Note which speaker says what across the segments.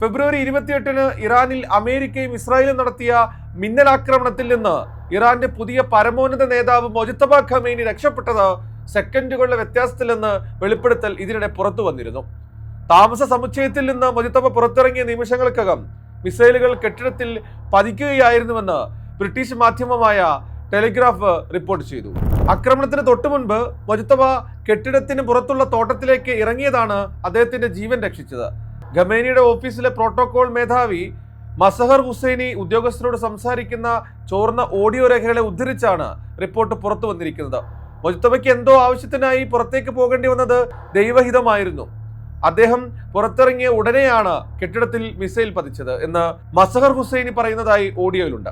Speaker 1: ഫെബ്രുവരി 28-ന് ഇറാനിൽ അമേരിക്കയും ഇസ്രായേലും നടത്തിയ മിന്നലാക്രമണത്തിൽ നിന്ന് ഇറാന്റെ പുതിയ പരമോന്നത നേതാവ് മൊജ്തബ ഖമേനി രക്ഷപ്പെട്ടത് സെക്കൻഡുകളുടെ വ്യത്യാസത്തിലെന്ന് വെളിപ്പെടുത്തൽ ഇതിനിടെ പുറത്തു വന്നിരുന്നു. താമസ സമുച്ചയത്തിൽ നിന്ന് മൊജ്തബ പുറത്തിറങ്ങിയ നിമിഷങ്ങൾക്കകം മിസൈലുകൾ കെട്ടിടത്തിൽ പതിക്കുകയായിരുന്നുവെന്ന് ബ്രിട്ടീഷ് മാധ്യമമായ ടെലിഗ്രാഫ് റിപ്പോർട്ട് ചെയ്തു. ആക്രമണത്തിന് തൊട്ടുമുൻപ് മൊജ്തബ കെട്ടിടത്തിന് പുറത്തുള്ള തോട്ടത്തിലേക്ക് ഇറങ്ങിയതാണ് അദ്ദേഹത്തിന്റെ ജീവൻ രക്ഷിച്ചത്. ഖമേനിയുടെ ഓഫീസിലെ പ്രോട്ടോകോൾ മേധാവി മസഹർ ഹുസൈനി ഉദ്യോഗസ്ഥരോട് സംസാരിക്കുന്ന ചോർന്ന ഓഡിയോ രേഖകളെ ഉദ്ധരിച്ചാണ് റിപ്പോർട്ട് പുറത്തു വന്നിരിക്കുന്നത്. മൊജ്തബയ്ക്ക് എന്തോ ആവശ്യത്തിനായി പുറത്തേക്ക് പോകേണ്ടി വന്നത് ദൈവഹിതമായിരുന്നു. അദ്ദേഹം പുറത്തിറങ്ങിയ ഉടനെയാണ് കെട്ടിടത്തിൽ മിസൈൽ പതിച്ചത് എന്ന് മസഹർ ഹുസൈനി പറയുന്നതായി ഓഡിയോയിലുണ്ട്.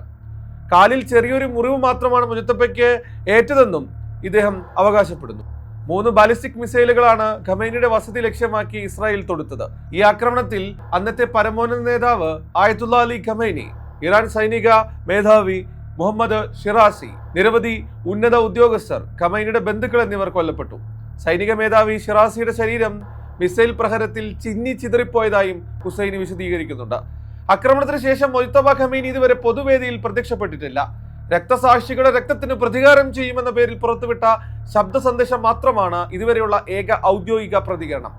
Speaker 1: കാലിൽ ചെറിയൊരു മുറിവ് മാത്രമാണ് മൊജ്തബയ്ക്ക് ഏറ്റതെന്നും ഇദ്ദേഹം അവകാശപ്പെടുന്നു. 3 ബാലിസ്റ്റിക് മിസൈലുകളാണ് ഖമേനിയുടെ വസതി ലക്ഷ്യമാക്കി ഇസ്രായേൽ തൊടുത്തത്. ഈ ആക്രമണത്തിൽ അന്നത്തെ പരമോന്നത നേതാവ് ആയത്തുള്ള അലി ഖമേനി, ഇറാൻ സൈനിക മേധാവി മുഹമ്മദ് ഷിറാസി, നിരവധി ഉന്നത ഉദ്യോഗസ്ഥർ, ഖമേനിയുടെ ബന്ധുക്കൾ എന്നിവർ കൊല്ലപ്പെട്ടു. സൈനിക മേധാവി ഷിറാസിയുടെ ശരീരം മിസൈൽ പ്രഹരത്തിൽ ചിതറിപ്പോയതായും ഹുസൈനി വിശദീകരിക്കുന്നുണ്ട്. ആക്രമണത്തിന് ശേഷം മൊജ്തബ ഖമേനി ഇതുവരെ പൊതുവേദിയിൽ പ്രത്യക്ഷപ്പെട്ടിട്ടില്ല. രക്തസാക്ഷികളുടെ രക്തത്തിന് പ്രതികാരം ചെയ്യുമെന്ന പേരിൽ പുറത്തുവിട്ട ശബ്ദ സന്ദേശം മാത്രമാണ് ഇതുവരെയുള്ള ഏക ഔദ്യോഗിക പ്രതികരണം.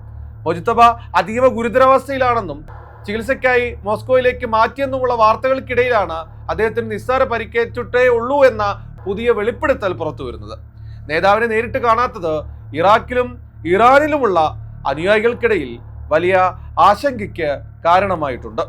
Speaker 1: മൊജ്തബ അതീവ ഗുരുതരാവസ്ഥയിലാണെന്നും ചികിത്സയ്ക്കായി മോസ്കോയിലേക്ക് മാറ്റിയെന്നുമുള്ള വാർത്തകൾക്കിടയിലാണ് അദ്ദേഹത്തിന് നിസ്സാര പരിക്കേറ്റിട്ടേ ഉള്ളൂ എന്ന പുതിയ വെളിപ്പെടുത്തൽ പുറത്തു വരുന്നത്. നേതാവിനെ നേരിട്ട് കാണാത്തത് ഇറാഖിലും ഇറാനിലുമുള്ള അനുയായികൾക്കിടയിൽ വലിയ ആശങ്കയ്ക്ക് കാരണമായിട്ടുണ്ട്.